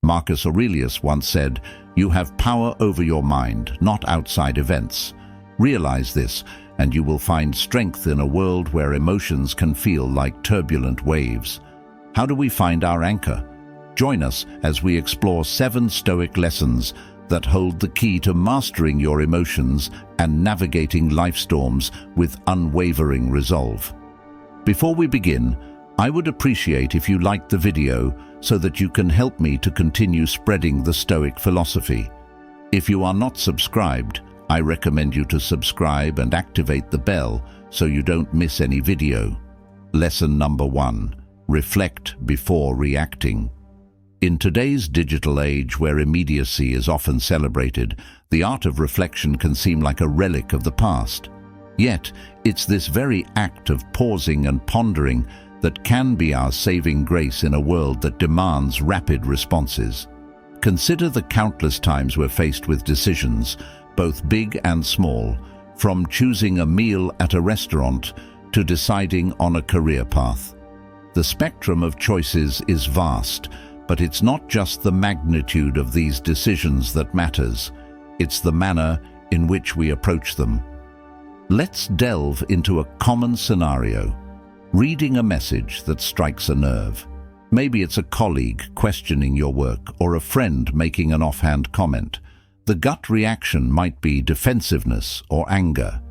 Marcus Aurelius once said, "You have power over your mind, not outside events. Realize this, and you will find strength in a world where emotions can feel like turbulent waves." How do we find our anchor? Join us as we explore 7 Stoic lessons that hold the key to mastering your emotions and navigating life storms with unwavering resolve. Before we begin, I would appreciate if you liked the video so that you can help me to continue spreading the Stoic philosophy. If you are not subscribed, I recommend you to subscribe and activate the bell so you don't miss any video. Lesson number 1. Reflect before reacting. In today's digital age where immediacy is often celebrated, the art of reflection can seem like a relic of the past. Yet, it's this very act of pausing and pondering that can be our saving grace in a world that demands rapid responses. Consider the countless times we're faced with decisions, both big and small, from choosing a meal at a restaurant to deciding on a career path. The spectrum of choices is vast, but it's not just the magnitude of these decisions that matters, it's the manner in which we approach them. Let's delve into a common scenario. Reading a message that strikes a nerve. Maybe it's a colleague questioning your work or a friend making an offhand comment. The gut reaction might be defensiveness or anger.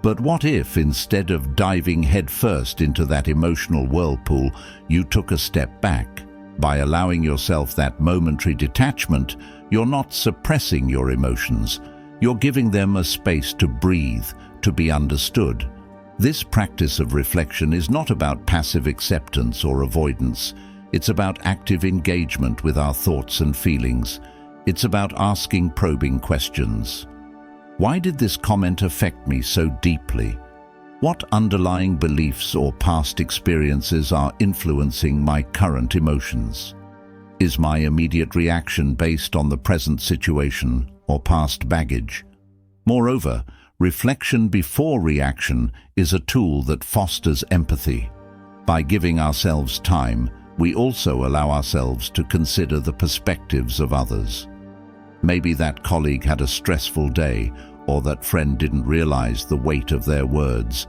But what if, instead of diving headfirst into that emotional whirlpool, you took a step back? By allowing yourself that momentary detachment, you're not suppressing your emotions. You're giving them a space to breathe, to be understood. This practice of reflection is not about passive acceptance or avoidance. It's about active engagement with our thoughts and feelings. It's about asking probing questions. Why did this comment affect me so deeply? What underlying beliefs or past experiences are influencing my current emotions? Is my immediate reaction based on the present situation or past baggage? Moreover, reflection before reaction is a tool that fosters empathy. By giving ourselves time, we also allow ourselves to consider the perspectives of others. Maybe that colleague had a stressful day, or that friend didn't realize the weight of their words.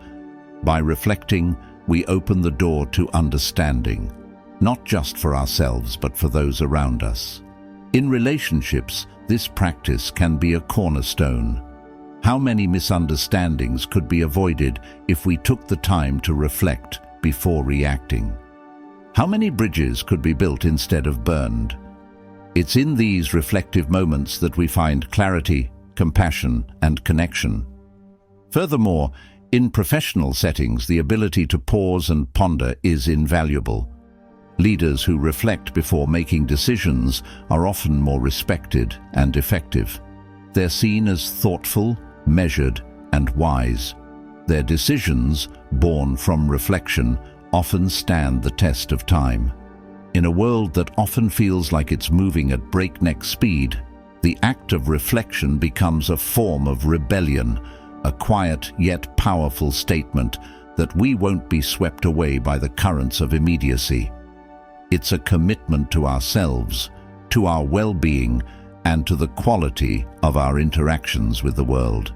By reflecting, we open the door to understanding, not just for ourselves but for those around us. In relationships, this practice can be a cornerstone. How many misunderstandings could be avoided if we took the time to reflect before reacting? How many bridges could be built instead of burned? It's in these reflective moments that we find clarity, compassion, and connection. Furthermore, in professional settings, the ability to pause and ponder is invaluable. Leaders who reflect before making decisions are often more respected and effective. They're seen as thoughtful, measured, and wise. Their decisions, born from reflection, often stand the test of time. In a world that often feels like it's moving at breakneck speed, the act of reflection becomes a form of rebellion, a quiet yet powerful statement that we won't be swept away by the currents of immediacy. It's a commitment to ourselves, to our well-being, and to the quality of our interactions with the world.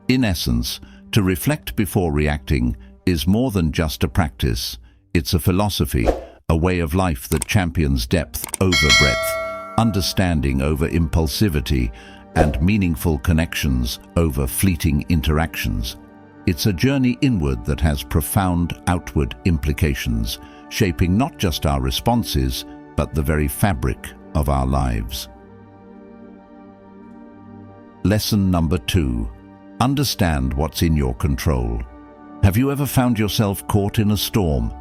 In essence, to reflect before reacting is more than just a practice. It's a philosophy, a way of life that champions depth over breadth, understanding over impulsivity, and meaningful connections over fleeting interactions. It's a journey inward that has profound outward implications, shaping not just our responses, but the very fabric of our lives. Lesson number 2. Understand what's in your control. Have you ever found yourself caught in a storm?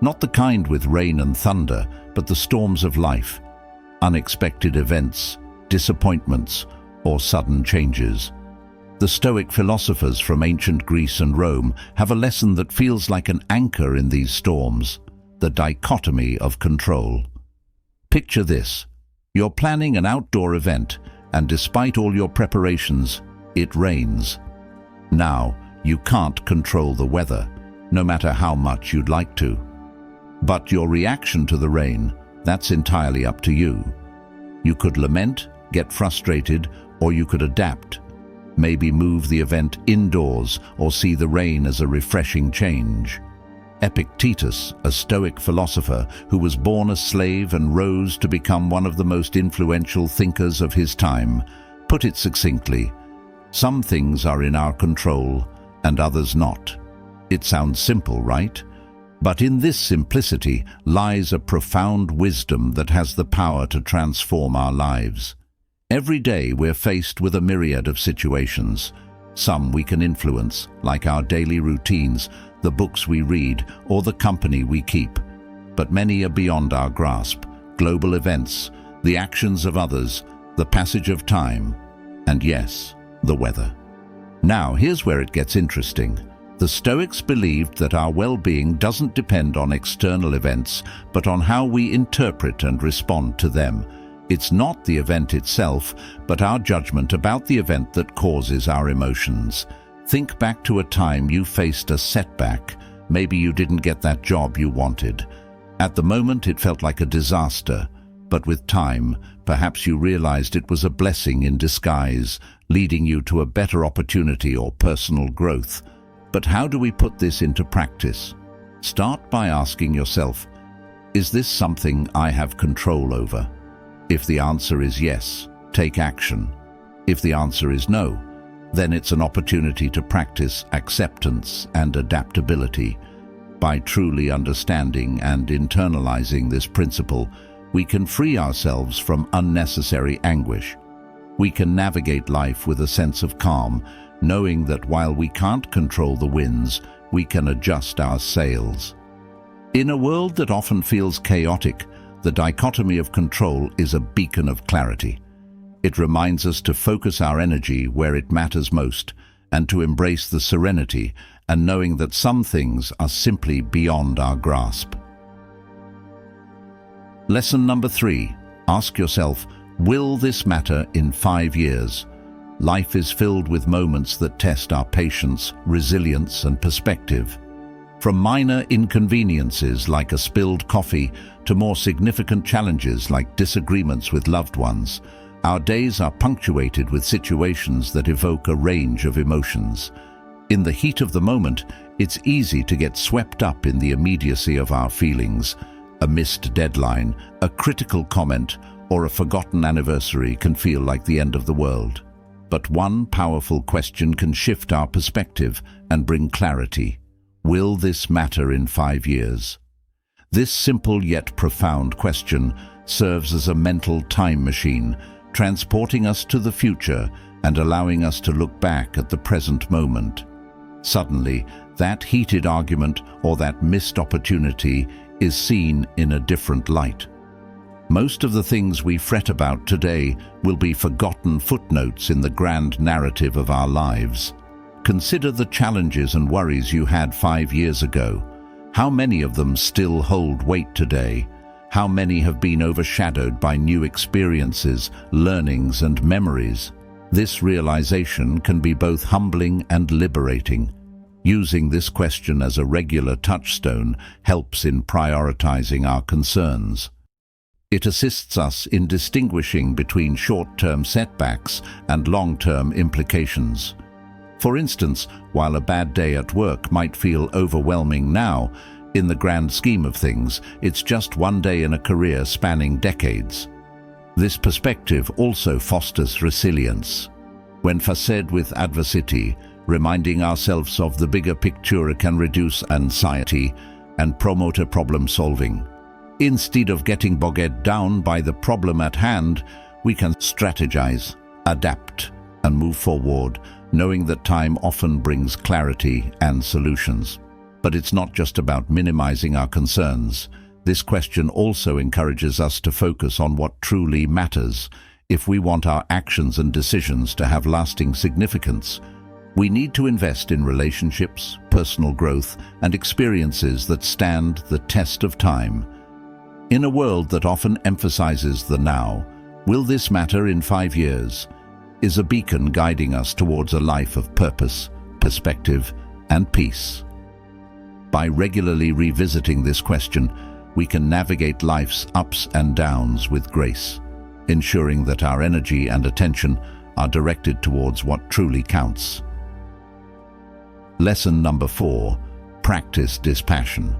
Not the kind with rain and thunder, but the storms of life, unexpected events, disappointments, or sudden changes. The Stoic philosophers from ancient Greece and Rome have a lesson that feels like an anchor in these storms: the dichotomy of control. Picture this. You're planning an outdoor event, and despite all your preparations, it rains. Now, you can't control the weather, no matter how much you'd like to. But your reaction to the rain, That's entirely up to you. You could lament, get frustrated, or you could adapt. Maybe move the event indoors or see the rain as a refreshing change. Epictetus, a Stoic philosopher who was born a slave and rose to become one of the most influential thinkers of his time, put it succinctly: some things are in our control and others not. It sounds simple, right? But in this simplicity lies a profound wisdom that has the power to transform our lives. Every day we're faced with a myriad of situations. Some we can influence, like our daily routines, the books we read, or the company we keep. But many are beyond our grasp: global events, the actions of others, the passage of time, and yes, the weather. Now, here's where it gets interesting. The Stoics believed that our well-being doesn't depend on external events, but on how we interpret and respond to them. It's not the event itself, but our judgment about the event that causes our emotions. Think back to a time you faced a setback. Maybe you didn't get that job you wanted. At the moment, it felt like a disaster, but with time, perhaps you realized it was a blessing in disguise, leading you to a better opportunity or personal growth. But how do we put this into practice? Start by asking yourself, is this something I have control over? If the answer is yes, take action. If the answer is no, then it's an opportunity to practice acceptance and adaptability. By truly understanding and internalizing this principle, we can free ourselves from unnecessary anguish. We can navigate life with a sense of calm, knowing that while we can't control the winds, we can adjust our sails. In a world that often feels chaotic, the dichotomy of control is a beacon of clarity. It reminds us to focus our energy where it matters most and to embrace the serenity and knowing that some things are simply beyond our grasp. Lesson number 3. Ask yourself, will this matter in 5 years? Life is filled with moments that test our patience, resilience, and perspective. From minor inconveniences like a spilled coffee to more significant challenges like disagreements with loved ones, our days are punctuated with situations that evoke a range of emotions. In the heat of the moment, it's easy to get swept up in the immediacy of our feelings. A missed deadline, a critical comment, or a forgotten anniversary can feel like the end of the world. But one powerful question can shift our perspective and bring clarity. Will this matter in 5 years? This simple yet profound question serves as a mental time machine, transporting us to the future and allowing us to look back at the present moment. Suddenly, that heated argument or that missed opportunity is seen in a different light. Most of the things we fret about today will be forgotten footnotes in the grand narrative of our lives. Consider the challenges and worries you had 5 years ago. How many of them still hold weight today? How many have been overshadowed by new experiences, learnings, and memories? This realization can be both humbling and liberating. Using this question as a regular touchstone helps in prioritizing our concerns. It assists us in distinguishing between short-term setbacks and long-term implications. For instance, while a bad day at work might feel overwhelming now, in the grand scheme of things, it's just one day in a career spanning decades. This perspective also fosters resilience. When faced with adversity, reminding ourselves of the bigger picture can reduce anxiety and promote problem solving. Instead of getting bogged down by the problem at hand, we can strategize, adapt, and move forward, knowing that time often brings clarity and solutions. But it's not just about minimizing our concerns. This question also encourages us to focus on what truly matters. If we want our actions and decisions to have lasting significance, we need to invest in relationships, personal growth, and experiences that stand the test of time. In a world that often emphasizes the now, will this matter in 5 years? Is a beacon guiding us towards a life of purpose, perspective, and peace. By regularly revisiting this question, we can navigate life's ups and downs with grace, ensuring that our energy and attention are directed towards what truly counts. Lesson number 4. Practice dispassion.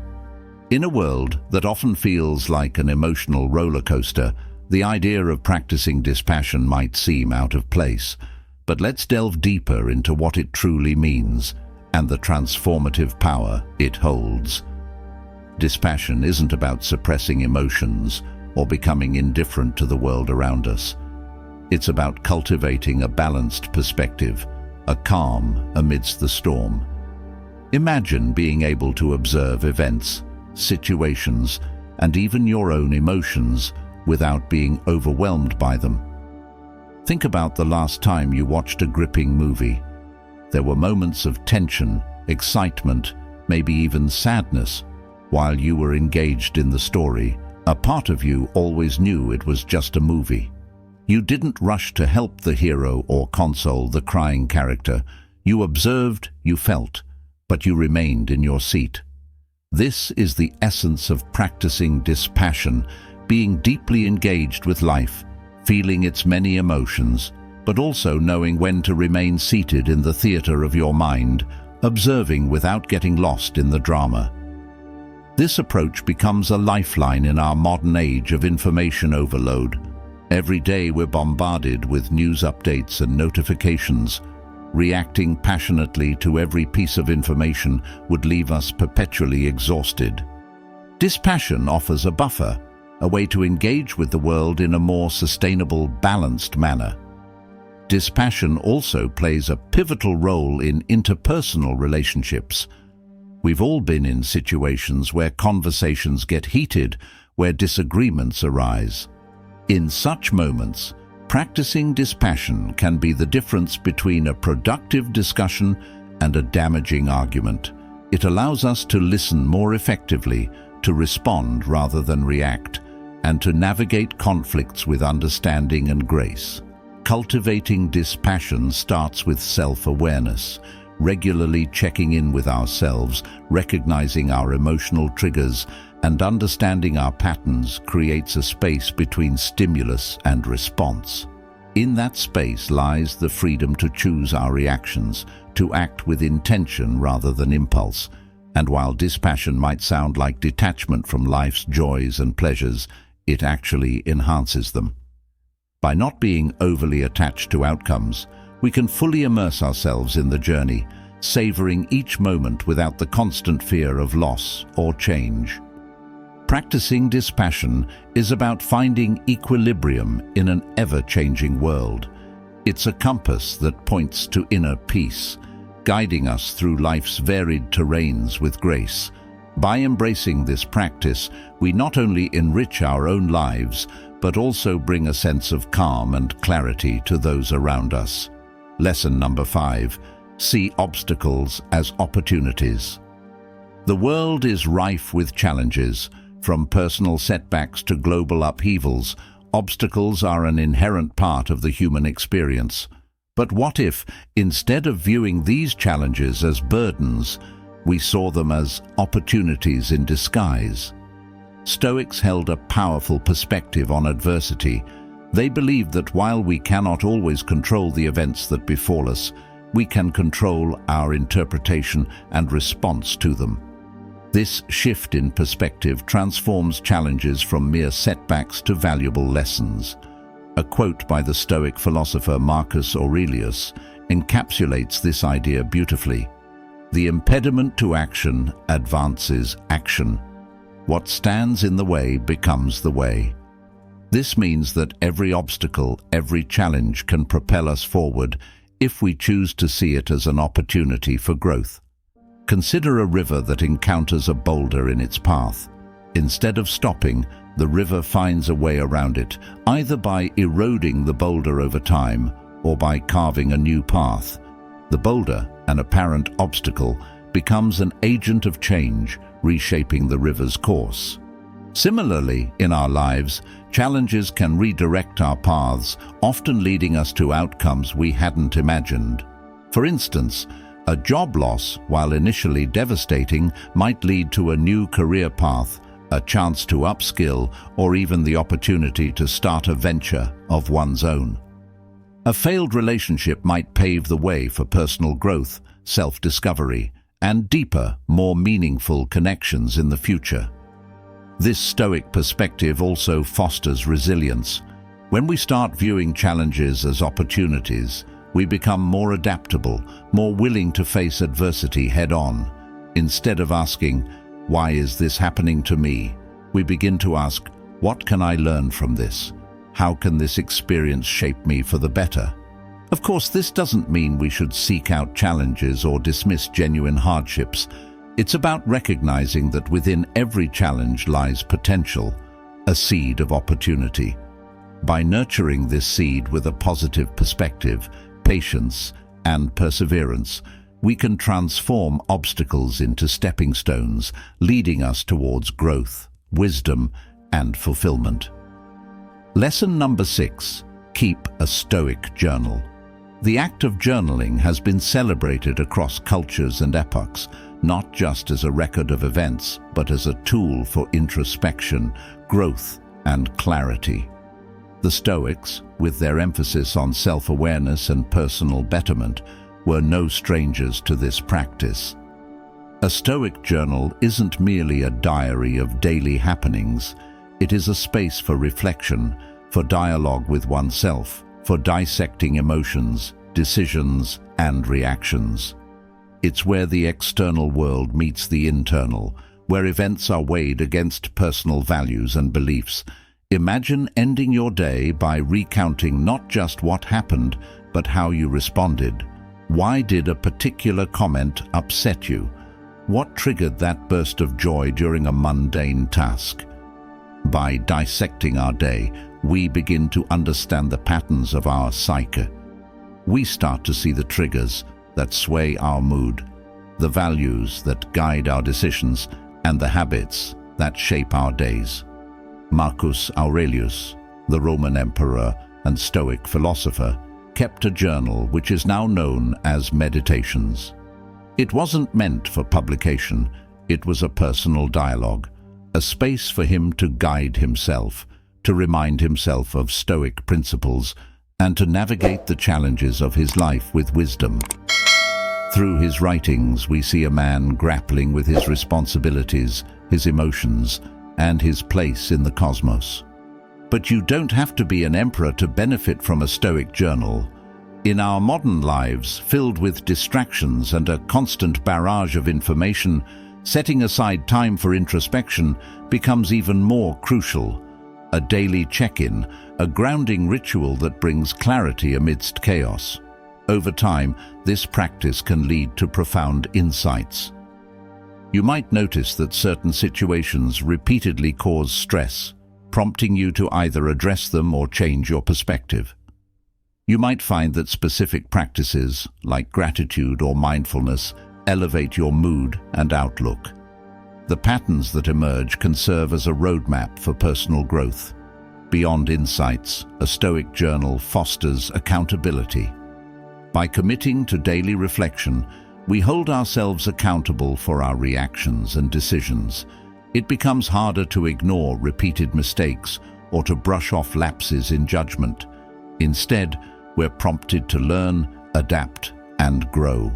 In a world that often feels like an emotional roller coaster, the idea of practicing dispassion might seem out of place. But let's delve deeper into what it truly means and the transformative power it holds. Dispassion isn't about suppressing emotions or becoming indifferent to the world around us. It's about cultivating a balanced perspective, a calm amidst the storm. Imagine being able to observe events, situations, and even your own emotions without being overwhelmed by them. Think about the last time you watched a gripping movie. There were moments of tension, excitement, maybe even sadness. While you were engaged in the story, a part of you always knew it was just a movie. You didn't rush to help the hero or console the crying character. You observed, you felt, but you remained in your seat. This is the essence of practicing dispassion, being deeply engaged with life, feeling its many emotions, but also knowing when to remain seated in the theater of your mind, observing without getting lost in the drama. This approach becomes a lifeline in our modern age of information overload. Every day we're bombarded with news updates and notifications. Reacting passionately to every piece of information would leave us perpetually exhausted. Dispassion offers a buffer, a way to engage with the world in a more sustainable, balanced manner. Dispassion also plays a pivotal role in interpersonal relationships. We've all been in situations where conversations get heated, where disagreements arise. In such moments, practicing dispassion can be the difference between a productive discussion and a damaging argument. It allows us to listen more effectively, to respond rather than react, and to navigate conflicts with understanding and grace. Cultivating dispassion starts with self-awareness, regularly checking in with ourselves, recognizing our emotional triggers, and understanding our patterns creates a space between stimulus and response. In that space lies the freedom to choose our reactions, to act with intention rather than impulse. And while dispassion might sound like detachment from life's joys and pleasures, it actually enhances them. By not being overly attached to outcomes, we can fully immerse ourselves in the journey, savoring each moment without the constant fear of loss or change. Practicing dispassion is about finding equilibrium in an ever-changing world. It's a compass that points to inner peace, guiding us through life's varied terrains with grace. By embracing this practice, we not only enrich our own lives, but also bring a sense of calm and clarity to those around us. Lesson number 5. See obstacles as opportunities. The world is rife with challenges. From personal setbacks to global upheavals, obstacles are an inherent part of the human experience. But what if, instead of viewing these challenges as burdens, we saw them as opportunities in disguise? Stoics held a powerful perspective on adversity. They believed that while we cannot always control the events that befall us, we can control our interpretation and response to them. This shift in perspective transforms challenges from mere setbacks to valuable lessons. A quote by the Stoic philosopher Marcus Aurelius encapsulates this idea beautifully. The impediment to action advances action. What stands in the way becomes the way. This means that every obstacle, every challenge can propel us forward if we choose to see it as an opportunity for growth. Consider a river that encounters a boulder in its path. Instead of stopping, the river finds a way around it, either by eroding the boulder over time or by carving a new path. The boulder, an apparent obstacle, becomes an agent of change, reshaping the river's course. Similarly, in our lives, challenges can redirect our paths, often leading us to outcomes we hadn't imagined. For instance, a job loss, while initially devastating, might lead to a new career path, a chance to upskill, or even the opportunity to start a venture of one's own. A failed relationship might pave the way for personal growth, self-discovery, and deeper, more meaningful connections in the future. This Stoic perspective also fosters resilience. When we start viewing challenges as opportunities, we become more adaptable, more willing to face adversity head-on. Instead of asking, "Why is this happening to me?" we begin to ask, "What can I learn from this? How can this experience shape me for the better?" Of course, this doesn't mean we should seek out challenges or dismiss genuine hardships. It's about recognizing that within every challenge lies potential, a seed of opportunity. By nurturing this seed with a positive perspective, patience, and perseverance, we can transform obstacles into stepping stones, leading us towards growth, wisdom, and fulfillment. Lesson number 6. Keep a Stoic journal. The act of journaling has been celebrated across cultures and epochs, not just as a record of events, but as a tool for introspection, growth, and clarity. The Stoics, with their emphasis on self-awareness and personal betterment, were no strangers to this practice. A Stoic journal isn't merely a diary of daily happenings. It is a space for reflection, for dialogue with oneself, for dissecting emotions, decisions, and reactions. It's where the external world meets the internal, where events are weighed against personal values and beliefs. Imagine ending your day by recounting not just what happened, but how you responded. Why did a particular comment upset you? What triggered that burst of joy during a mundane task? By dissecting our day, we begin to understand the patterns of our psyche. We start to see the triggers that sway our mood, the values that guide our decisions, and the habits that shape our days. Marcus Aurelius, the Roman emperor and Stoic philosopher, kept a journal which is now known as Meditations. It wasn't meant for publication. It was a personal dialogue, a space for him to guide himself, to remind himself of Stoic principles, and to navigate the challenges of his life with wisdom. Through his writings, we see a man grappling with his responsibilities, his emotions, and his place in the cosmos. But you don't have to be an emperor to benefit from a Stoic journal. In our modern lives, filled with distractions and a constant barrage of information, setting aside time for introspection becomes even more crucial. A daily check-in, a grounding ritual that brings clarity amidst chaos. Over time, this practice can lead to profound insights. You might notice that certain situations repeatedly cause stress, prompting you to either address them or change your perspective. You might find that specific practices, like gratitude or mindfulness, elevate your mood and outlook. The patterns that emerge can serve as a roadmap for personal growth. Beyond insights, a Stoic journal fosters accountability. By committing to daily reflection, we hold ourselves accountable for our reactions and decisions. It becomes harder to ignore repeated mistakes or to brush off lapses in judgment. Instead, we're prompted to learn, adapt, and grow.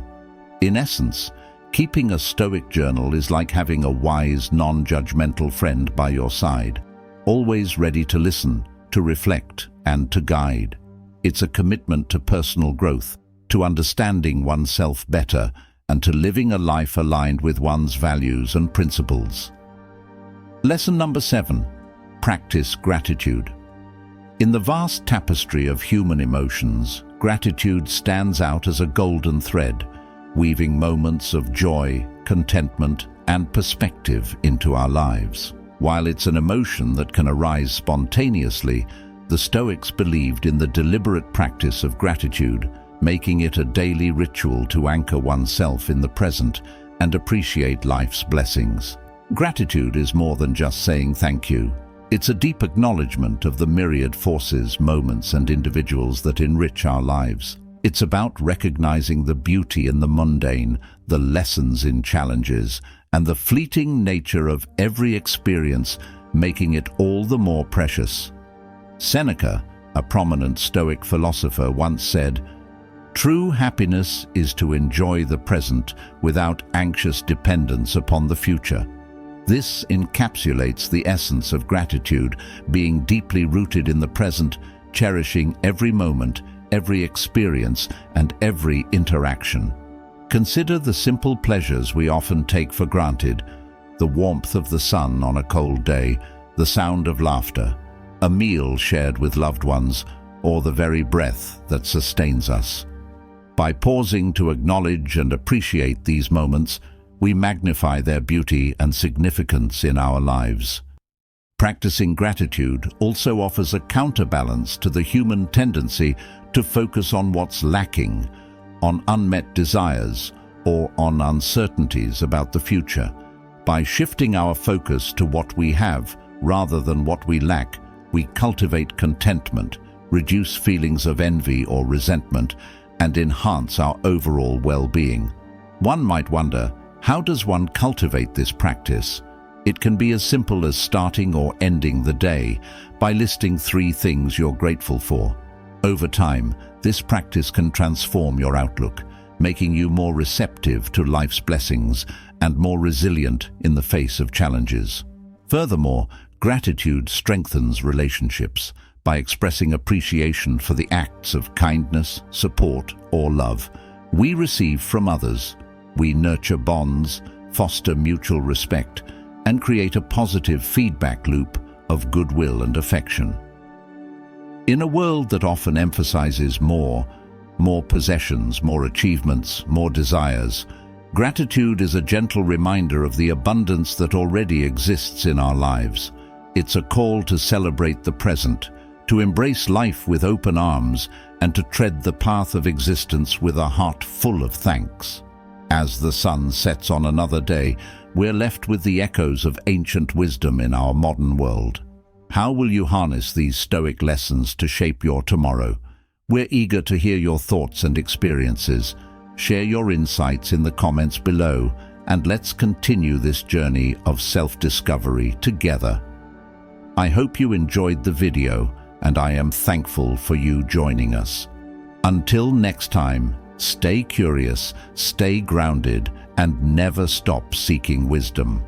In essence, keeping a Stoic journal is like having a wise, non-judgmental friend by your side, always ready to listen, to reflect, and to guide. It's a commitment to personal growth, to understanding oneself better, and to living a life aligned with one's values and principles. Lesson number 7. Practice gratitude. In the vast tapestry of human emotions, gratitude stands out as a golden thread, weaving moments of joy, contentment, and perspective into our lives. While it's an emotion that can arise spontaneously, the Stoics believed in the deliberate practice of gratitude, making it a daily ritual to anchor oneself in the present and appreciate life's blessings. Gratitude is more than just saying thank you. It's a deep acknowledgement of the myriad forces, moments, and individuals that enrich our lives. It's about recognizing the beauty in the mundane, the lessons in challenges, and the fleeting nature of every experience, making it all the more precious. Seneca, a prominent Stoic philosopher, once said, "True happiness is to enjoy the present without anxious dependence upon the future." This encapsulates the essence of gratitude, being deeply rooted in the present, cherishing every moment, every experience, and every interaction. Consider the simple pleasures we often take for granted: the warmth of the sun on a cold day, the sound of laughter, a meal shared with loved ones, or the very breath that sustains us. By pausing to acknowledge and appreciate these moments, we magnify their beauty and significance in our lives. Practicing gratitude also offers a counterbalance to the human tendency to focus on what's lacking, on unmet desires, or on uncertainties about the future. By shifting our focus to what we have rather than what we lack, we cultivate contentment, reduce feelings of envy or resentment, and enhance our overall well-being. One might wonder, how does one cultivate this practice? It can be as simple as starting or ending the day by listing 3 things you're grateful for. Over time, this practice can transform your outlook, making you more receptive to life's blessings and more resilient in the face of challenges. Furthermore, gratitude strengthens relationships. By expressing appreciation for the acts of kindness, support, or love we receive from others, we nurture bonds, foster mutual respect, and create a positive feedback loop of goodwill and affection. In a world that often emphasizes more possessions, more achievements, more desires, gratitude is a gentle reminder of the abundance that already exists in our lives. It's a call to celebrate the present, to embrace life with open arms, and to tread the path of existence with a heart full of thanks. As the sun sets on another day, we're left with the echoes of ancient wisdom in our modern world. How will you harness these Stoic lessons to shape your tomorrow? We're eager to hear your thoughts and experiences. Share your insights in the comments below, and let's continue this journey of self-discovery together. I hope you enjoyed the video, and I am thankful for you joining us. Until next time, stay curious, stay grounded, and never stop seeking wisdom.